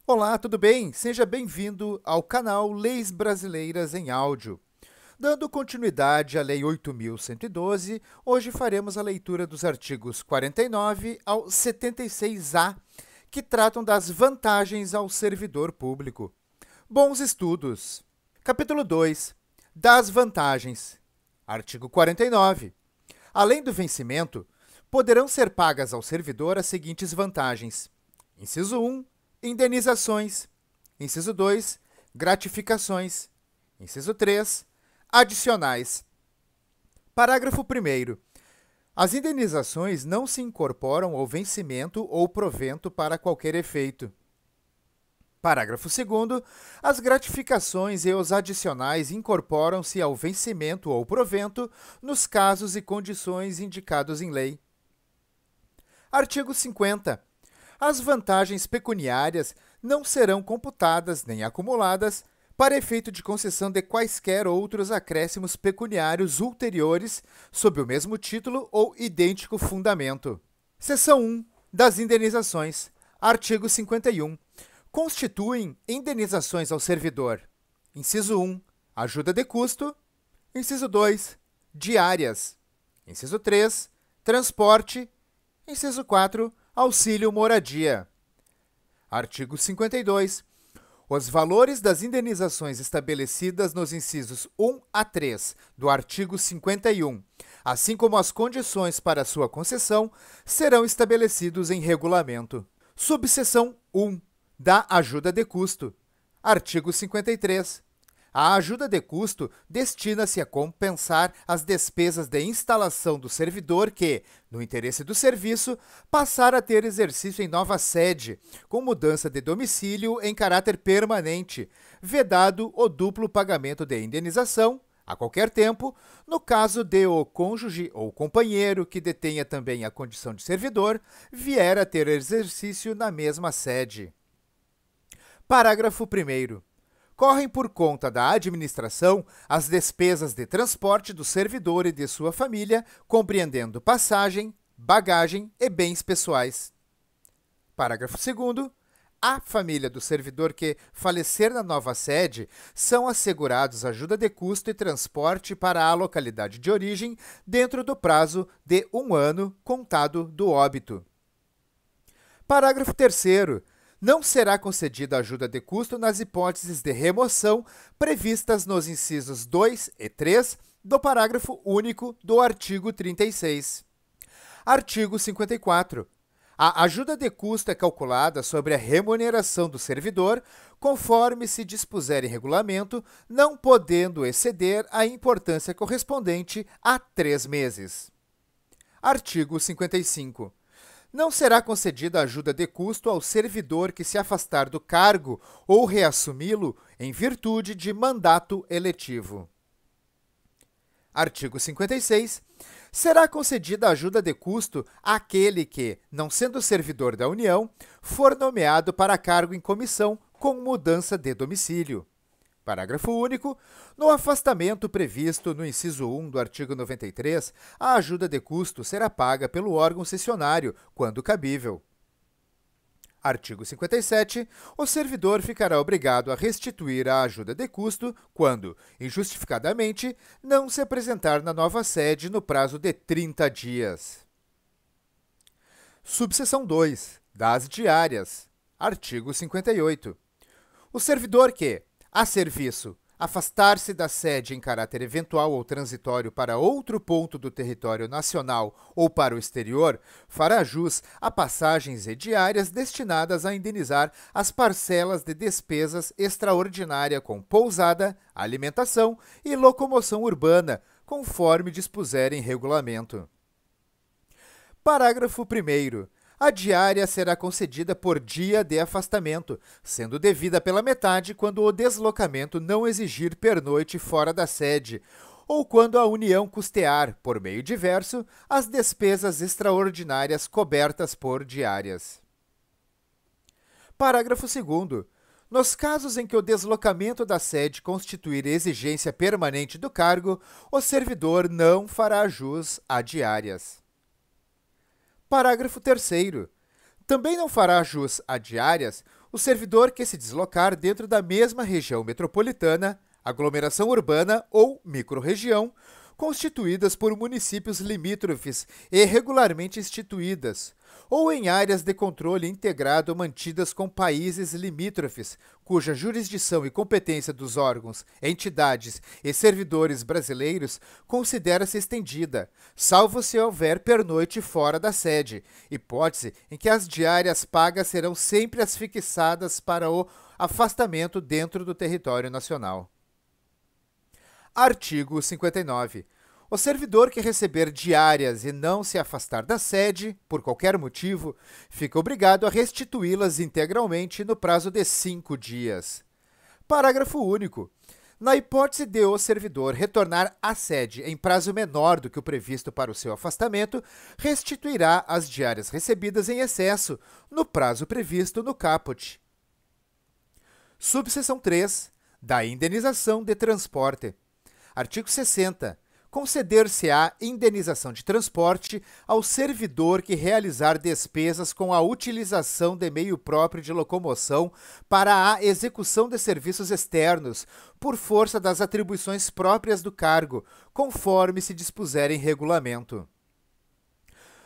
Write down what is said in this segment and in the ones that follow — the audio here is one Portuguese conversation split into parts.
Olá, tudo bem? Seja bem-vindo ao canal Leis Brasileiras em Áudio. Dando continuidade à Lei 8.112, hoje faremos a leitura dos artigos 49 ao 76-A, que tratam das vantagens ao servidor público. Bons estudos! Capítulo 2. Das vantagens. Artigo 49. Além do vencimento, poderão ser pagas ao servidor as seguintes vantagens. Inciso 1. Indenizações. Inciso 2. Gratificações. Inciso 3. Adicionais. Parágrafo 1º. As indenizações não se incorporam ao vencimento ou provento para qualquer efeito. Parágrafo 2º. As gratificações e os adicionais incorporam-se ao vencimento ou provento nos casos e condições indicados em lei. Artigo 50. As vantagens pecuniárias não serão computadas nem acumuladas para efeito de concessão de quaisquer outros acréscimos pecuniários ulteriores sob o mesmo título ou idêntico fundamento. Seção 1. Das indenizações. Artigo 51. Constituem indenizações ao servidor. Inciso 1. Ajuda de custo. Inciso 2. Diárias. Inciso 3. Transporte. Inciso 4. Auxílio moradia. Artigo 52. Os valores das indenizações estabelecidas nos incisos 1 a 3 do artigo 51, assim como as condições para sua concessão, serão estabelecidos em regulamento. Subseção 1. Da ajuda de custo. Artigo 53. A ajuda de custo destina-se a compensar as despesas de instalação do servidor que, no interesse do serviço, passar a ter exercício em nova sede, com mudança de domicílio em caráter permanente, vedado o duplo pagamento de indenização, a qualquer tempo, no caso de o cônjuge ou companheiro que detenha também a condição de servidor, vier a ter exercício na mesma sede. Parágrafo 1º. Correm por conta da administração as despesas de transporte do servidor e de sua família, compreendendo passagem, bagagem e bens pessoais. Parágrafo 2º. À família do servidor que falecer na nova sede são assegurados ajuda de custo e transporte para a localidade de origem dentro do prazo de 1 ano contado do óbito. Parágrafo 3º. Não será concedida ajuda de custo nas hipóteses de remoção previstas nos incisos 2 e 3 do parágrafo único do artigo 36. Artigo 54. A ajuda de custo é calculada sobre a remuneração do servidor, conforme se dispuser em regulamento, não podendo exceder a importância correspondente a 3 meses. Artigo 55. Não será concedida ajuda de custo ao servidor que se afastar do cargo ou reassumi-lo em virtude de mandato eletivo. Artigo 56. Será concedida ajuda de custo àquele que, não sendo servidor da União, for nomeado para cargo em comissão com mudança de domicílio. Parágrafo único. No afastamento previsto no inciso 1 do artigo 93, a ajuda de custo será paga pelo órgão cessionário, quando cabível. Artigo 57. O servidor ficará obrigado a restituir a ajuda de custo quando, injustificadamente, não se apresentar na nova sede no prazo de 30 dias. Subseção 2. Das diárias. Artigo 58. O servidor que, a serviço, afastar-se da sede em caráter eventual ou transitório para outro ponto do território nacional ou para o exterior, fará jus a passagens e diárias destinadas a indenizar as parcelas de despesas extraordinária com pousada, alimentação e locomoção urbana, conforme dispuser em regulamento. Parágrafo 1º. A diária será concedida por dia de afastamento, sendo devida pela metade quando o deslocamento não exigir pernoite fora da sede, ou quando a União custear, por meio diverso, as despesas extraordinárias cobertas por diárias. Parágrafo 2º. Nos casos em que o deslocamento da sede constituir exigência permanente do cargo, o servidor não fará jus a diárias. Parágrafo 3º. Também não fará jus a diárias O servidor que se deslocar dentro da mesma região metropolitana, aglomeração urbana ou microrregião, constituídas por municípios limítrofes e regularmente instituídas, ou em áreas de controle integrado mantidas com países limítrofes, cuja jurisdição e competência dos órgãos, entidades e servidores brasileiros considera-se estendida, salvo se houver pernoite fora da sede, hipótese em que as diárias pagas serão sempre as fixadas para o afastamento dentro do território nacional. Artigo 59. O servidor que receber diárias e não se afastar da sede, por qualquer motivo, fica obrigado a restituí-las integralmente no prazo de 5 dias. Parágrafo único. Na hipótese de o servidor retornar à sede em prazo menor do que o previsto para o seu afastamento, restituirá as diárias recebidas em excesso, no prazo previsto no caput. Subseção 3. Da indenização de transporte. Artigo 60. Conceder-se-á indenização de transporte ao servidor que realizar despesas com a utilização de meio próprio de locomoção para a execução de serviços externos, por força das atribuições próprias do cargo, conforme se dispuser em regulamento.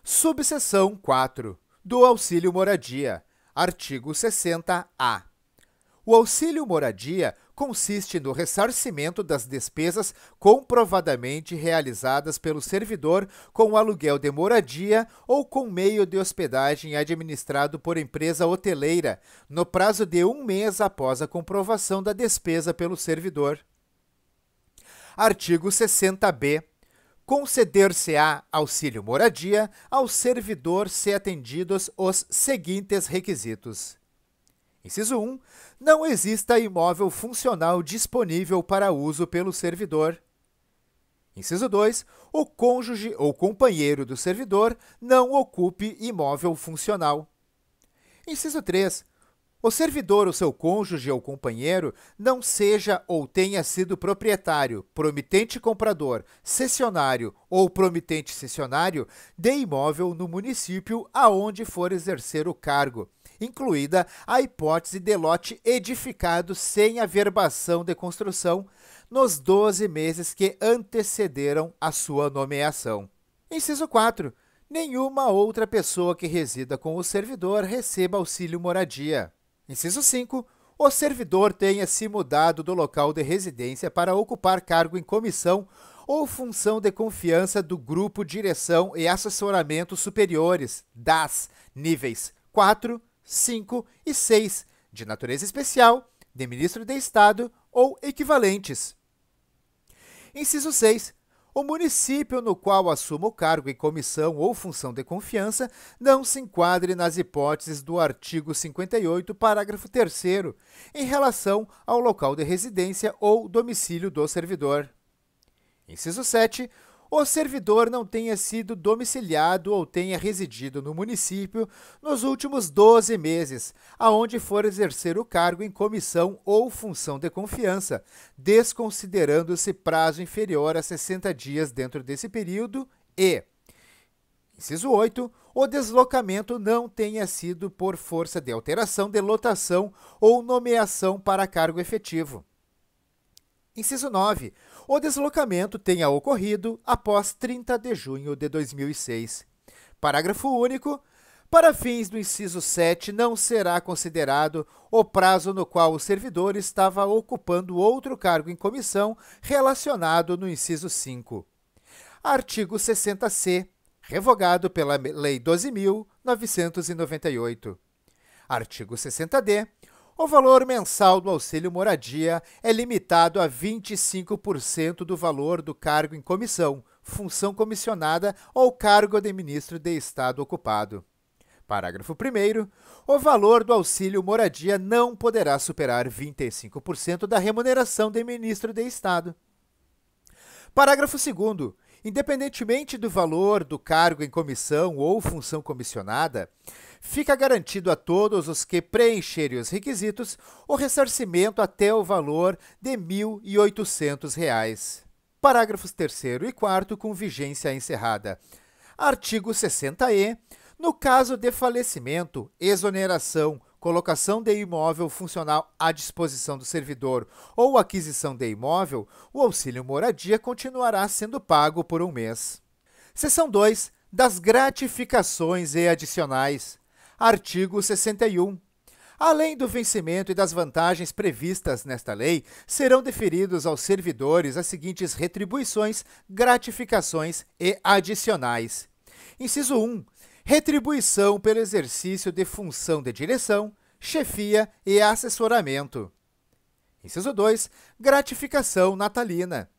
Subseção 4. Do auxílio moradia. Artigo 60-A. O auxílio moradia consiste no ressarcimento das despesas comprovadamente realizadas pelo servidor com o aluguel de moradia ou com meio de hospedagem administrado por empresa hoteleira, no prazo de 1 mês após a comprovação da despesa pelo servidor. Artigo 60-B. Conceder-se-á auxílio moradia ao servidor se atendidos os seguintes requisitos. Inciso 1. Não exista imóvel funcional disponível para uso pelo servidor. Inciso 2. O cônjuge ou companheiro do servidor não ocupe imóvel funcional. Inciso 3. O servidor ou seu cônjuge ou companheiro não seja ou tenha sido proprietário, promitente comprador, cessionário ou promitente cessionário de imóvel no município aonde for exercer o cargo, incluída a hipótese de lote edificado sem averbação de construção nos 12 meses que antecederam a sua nomeação. Inciso 4. Nenhuma outra pessoa que resida com o servidor receba auxílio moradia. Inciso 5. O servidor tenha se mudado do local de residência para ocupar cargo em comissão ou função de confiança do grupo direção e assessoramento superiores, DAS, níveis 4, 5 e 6, de natureza especial, de ministro de Estado ou equivalentes. Inciso 6. O município no qual assuma o cargo em comissão ou função de confiança não se enquadre nas hipóteses do artigo 58, parágrafo 3º, em relação ao local de residência ou domicílio do servidor. Inciso 7. O servidor não tenha sido domiciliado ou tenha residido no município nos últimos 12 meses, aonde for exercer o cargo em comissão ou função de confiança, desconsiderando-se prazo inferior a 60 dias dentro desse período e, inciso 8, o deslocamento não tenha sido por força de alteração de lotação ou nomeação para cargo efetivo. Inciso 9. O deslocamento tenha ocorrido após 30 de junho de 2006. Parágrafo único. Para fins do inciso 7, não será considerado o prazo no qual o servidor estava ocupando outro cargo em comissão relacionado no inciso 5. Artigo 60-C, revogado pela Lei 12.998. Artigo 60-D. O valor mensal do auxílio moradia é limitado a 25% do valor do cargo em comissão, função comissionada ou cargo de ministro de Estado ocupado. Parágrafo 1º. O valor do auxílio moradia não poderá superar 25% da remuneração de ministro de Estado. Parágrafo 2º. Independentemente do valor do cargo em comissão ou função comissionada, fica garantido a todos os que preencherem os requisitos o ressarcimento até o valor de R$ 1.800. Parágrafos 3º e 4º com vigência encerrada. Artigo 60-E. No caso de falecimento, exoneração, colocação de imóvel funcional à disposição do servidor ou aquisição de imóvel, o auxílio moradia continuará sendo pago por um mês. Seção 2. Das gratificações e adicionais. Artigo 61. Além do vencimento e das vantagens previstas nesta lei, serão deferidos aos servidores as seguintes retribuições, gratificações e adicionais. Inciso 1. Retribuição pelo exercício de função de direção, chefia e assessoramento. Inciso 2. Gratificação natalina.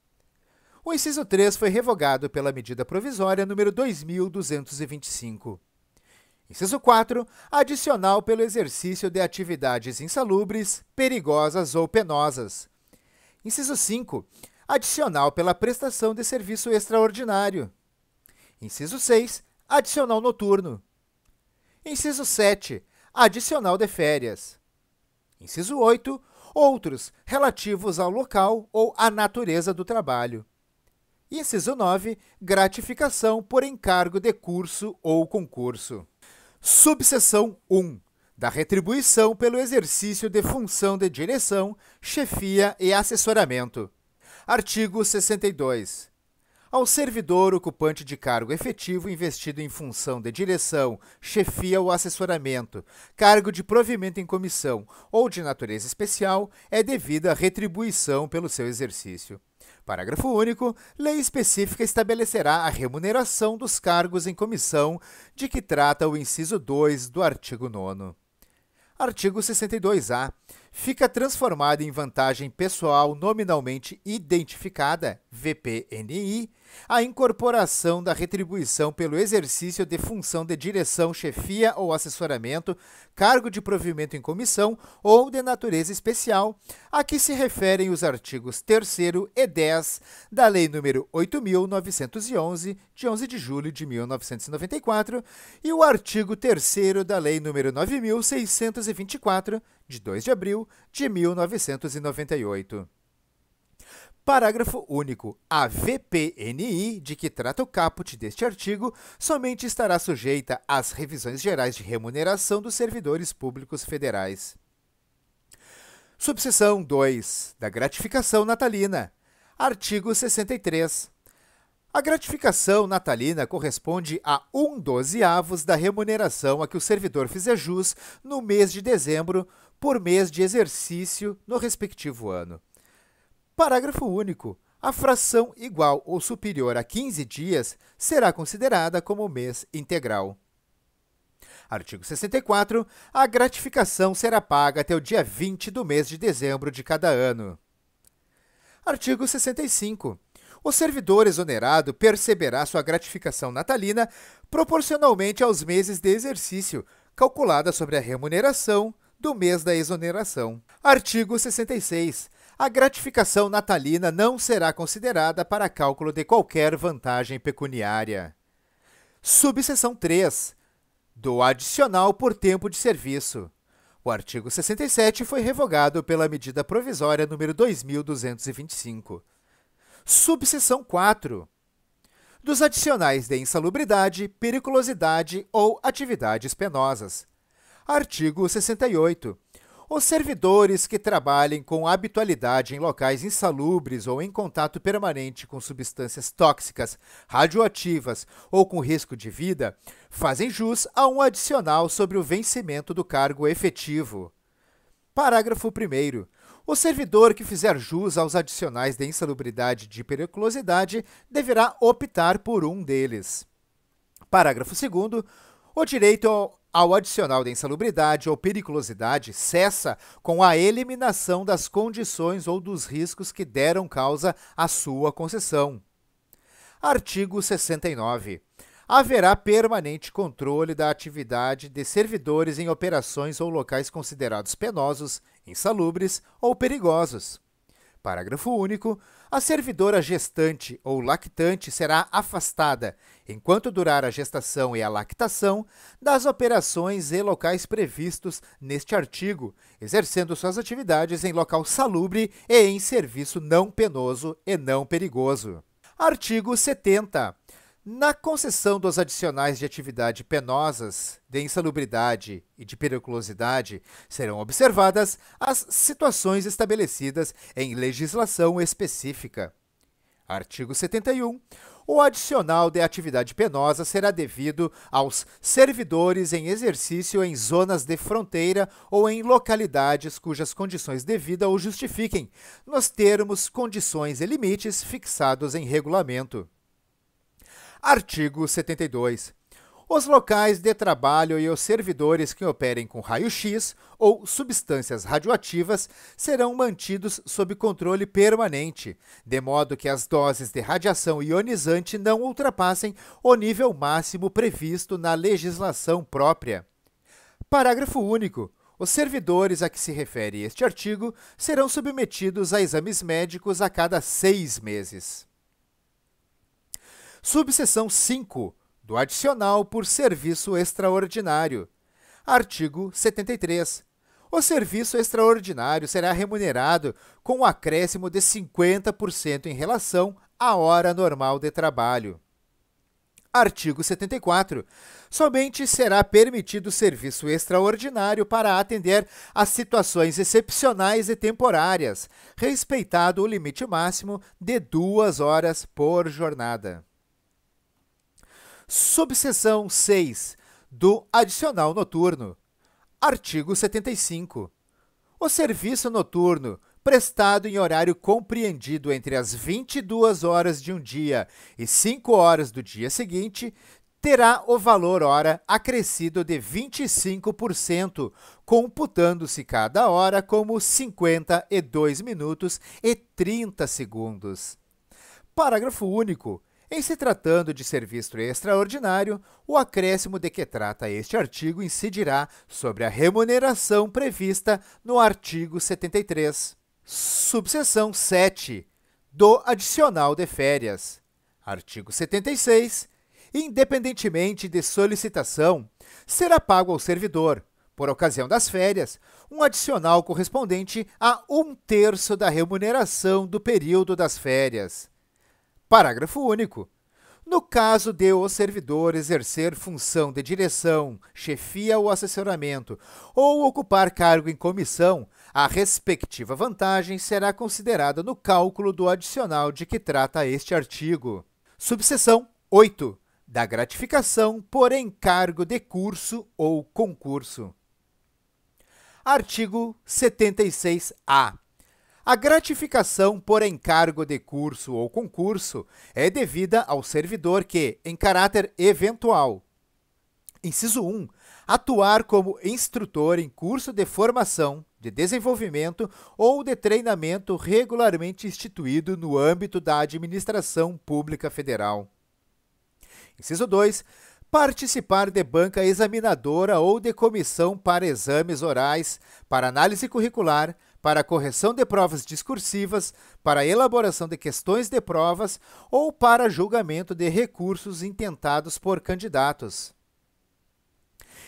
O inciso 3 foi revogado pela medida provisória número 2225. Inciso 4. Adicional pelo exercício de atividades insalubres, perigosas ou penosas. Inciso 5. Adicional pela prestação de serviço extraordinário. Inciso 6. Adicional noturno. Inciso 7. Adicional de férias. Inciso 8. Outros, relativos ao local ou à natureza do trabalho. Inciso 9. Gratificação por encargo de curso ou concurso. Subseção 1. Da retribuição pelo exercício de função de direção, chefia e assessoramento. Artigo 62. Ao servidor ocupante de cargo efetivo investido em função de direção, chefia ou assessoramento, cargo de provimento em comissão ou de natureza especial, é devida retribuição pelo seu exercício. Parágrafo único. Lei específica estabelecerá a remuneração dos cargos em comissão de que trata o inciso 2 do artigo 9º. Artigo 62-A. Fica transformada em vantagem pessoal nominalmente identificada, VPNI, a incorporação da retribuição pelo exercício de função de direção, chefia ou assessoramento, cargo de provimento em comissão ou de natureza especial, a que se referem os artigos 3º e 10 da Lei nº 8.911, de 11 de julho de 1994, e o artigo 3º da Lei nº 9.624, de 2 de abril de 1998. Parágrafo único. A VPNI, de que trata o caput deste artigo, somente estará sujeita às revisões gerais de remuneração dos servidores públicos federais. Subseção 2. Da gratificação natalina. Artigo 63. A gratificação natalina corresponde a 1/12 da remuneração a que o servidor fizer jus no mês de dezembro por mês de exercício no respectivo ano. Parágrafo único. A fração igual ou superior a 15 dias será considerada como mês integral. Artigo 64. A gratificação será paga até o dia 20 do mês de dezembro de cada ano. Artigo 65. O servidor exonerado perceberá sua gratificação natalina proporcionalmente aos meses de exercício, calculada sobre a remuneração do mês da exoneração. Artigo 66. A gratificação natalina não será considerada para cálculo de qualquer vantagem pecuniária. Subseção 3. Do adicional por tempo de serviço. O artigo 67 foi revogado pela medida provisória número 2225. Subseção 4. Dos adicionais de insalubridade, periculosidade ou atividades penosas. Artigo 68. Os servidores que trabalhem com habitualidade em locais insalubres ou em contato permanente com substâncias tóxicas, radioativas ou com risco de vida, fazem jus a um adicional sobre o vencimento do cargo efetivo. Parágrafo 1º. O servidor que fizer jus aos adicionais de insalubridade e de periculosidade deverá optar por um deles. Parágrafo 2º. O direito ao adicional de insalubridade ou periculosidade cessa com a eliminação das condições ou dos riscos que deram causa à sua concessão. Artigo 69. Haverá permanente controle da atividade de servidores em operações ou locais considerados penosos, insalubres ou perigosos. Parágrafo único. A servidora gestante ou lactante será afastada, enquanto durar a gestação e a lactação, das operações e locais previstos neste artigo, exercendo suas atividades em local salubre e em serviço não penoso e não perigoso. Artigo 70. Na concessão dos adicionais de atividade penosas, de insalubridade e de periculosidade, serão observadas as situações estabelecidas em legislação específica. Artigo 71. O adicional de atividade penosa será devido aos servidores em exercício em zonas de fronteira ou em localidades cujas condições de vida o justifiquem, nos termos, condições e limites fixados em regulamento. Artigo 72. Os locais de trabalho e os servidores que operem com raio-x ou substâncias radioativas serão mantidos sob controle permanente, de modo que as doses de radiação ionizante não ultrapassem o nível máximo previsto na legislação própria. Parágrafo único. Os servidores a que se refere este artigo serão submetidos a exames médicos a cada 6 meses. Subseção 5. Do adicional por serviço extraordinário. Artigo 73. O serviço extraordinário será remunerado com um acréscimo de 50% em relação à hora normal de trabalho. Artigo 74. Somente será permitido serviço extraordinário para atender às situações excepcionais e temporárias, respeitado o limite máximo de 2 horas por jornada. Subseção 6. Do adicional noturno. Artigo 75. O serviço noturno, prestado em horário compreendido entre as 22 horas de um dia e 5 horas do dia seguinte, terá o valor hora acrescido de 25%, computando-se cada hora como 52 minutos e 30 segundos. Parágrafo único. Em se tratando de serviço extraordinário, o acréscimo de que trata este artigo incidirá sobre a remuneração prevista no artigo 73. Subseção 7. Do adicional de férias. Artigo 76. Independentemente de solicitação, será pago ao servidor, por ocasião das férias, um adicional correspondente a 1/3 da remuneração do período das férias. Parágrafo único. No caso de o servidor exercer função de direção, chefia ou assessoramento, ou ocupar cargo em comissão, a respectiva vantagem será considerada no cálculo do adicional de que trata este artigo. Subseção 8. Da gratificação por encargo de curso ou concurso. Artigo 76-A. A gratificação por encargo de curso ou concurso é devida ao servidor que, em caráter eventual, inciso 1, atuar como instrutor em curso de formação, de desenvolvimento ou de treinamento regularmente instituído no âmbito da administração pública federal. Inciso 2, participar de banca examinadora ou de comissão para exames orais, para análise curricular, para correção de provas discursivas, para elaboração de questões de provas ou para julgamento de recursos intentados por candidatos.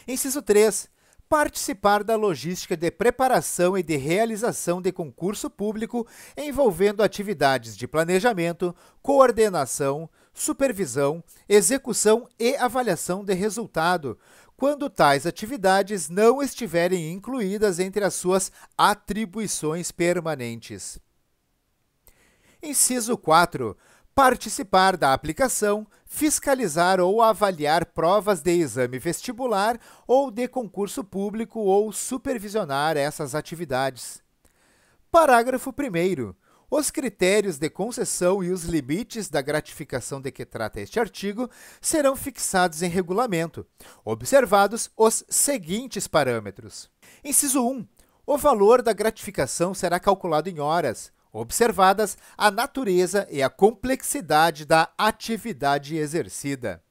Inciso 3. Participar da logística de preparação e de realização de concurso público envolvendo atividades de planejamento, coordenação, supervisão, execução e avaliação de resultado, quando tais atividades não estiverem incluídas entre as suas atribuições permanentes. Inciso 4. Participar da aplicação, fiscalizar ou avaliar provas de exame vestibular ou de concurso público ou supervisionar essas atividades. Parágrafo 1º. Os critérios de concessão e os limites da gratificação de que trata este artigo serão fixados em regulamento, observados os seguintes parâmetros. Inciso 1. O valor da gratificação será calculado em horas, observadas a natureza e a complexidade da atividade exercida.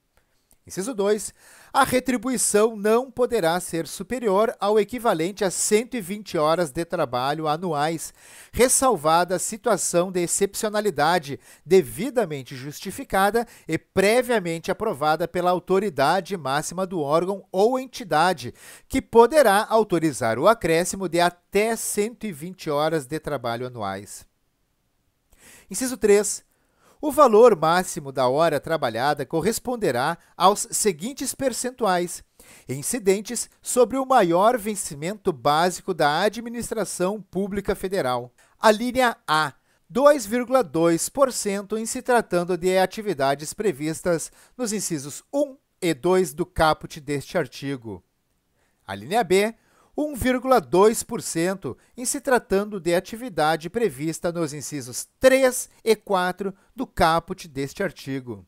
Inciso 2. A retribuição não poderá ser superior ao equivalente a 120 horas de trabalho anuais, ressalvada a situação de excepcionalidade devidamente justificada e previamente aprovada pela autoridade máxima do órgão ou entidade, que poderá autorizar o acréscimo de até 120 horas de trabalho anuais. Inciso 3. O valor máximo da hora trabalhada corresponderá aos seguintes percentuais, incidentes sobre o maior vencimento básico da Administração Pública Federal. A linha A, 2,2% em se tratando de atividades previstas nos incisos 1 e 2 do caput deste artigo. A linha B, 1,2% em se tratando de atividade prevista nos incisos 3 e 4 do caput deste artigo.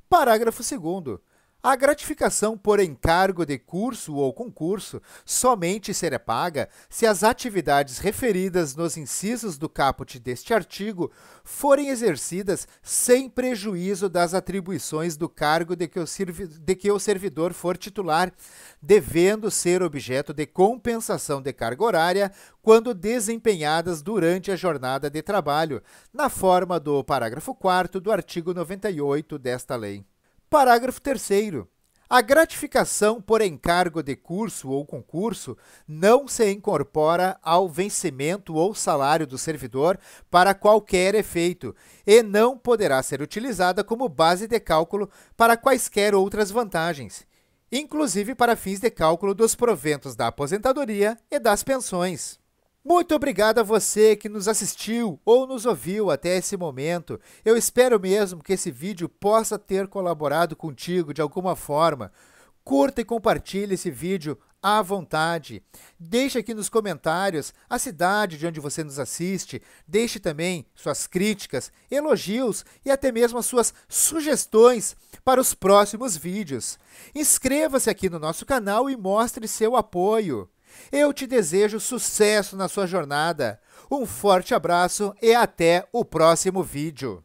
Parágrafo 2º. A gratificação por encargo de curso ou concurso somente será paga se as atividades referidas nos incisos do caput deste artigo forem exercidas sem prejuízo das atribuições do cargo de que o servidor for titular, devendo ser objeto de compensação de carga horária quando desempenhadas durante a jornada de trabalho, na forma do parágrafo 4º do artigo 98 desta lei. Parágrafo 3º. A gratificação por encargo de curso ou concurso não se incorpora ao vencimento ou salário do servidor para qualquer efeito e não poderá ser utilizada como base de cálculo para quaisquer outras vantagens, inclusive para fins de cálculo dos proventos da aposentadoria e das pensões. Muito obrigado a você que nos assistiu ou nos ouviu até esse momento. Eu espero mesmo que esse vídeo possa ter colaborado contigo de alguma forma. Curta e compartilhe esse vídeo à vontade. Deixe aqui nos comentários a cidade de onde você nos assiste. Deixe também suas críticas, elogios e até mesmo as suas sugestões para os próximos vídeos. Inscreva-se aqui no nosso canal e mostre seu apoio. Eu te desejo sucesso na sua jornada. Um forte abraço e até o próximo vídeo.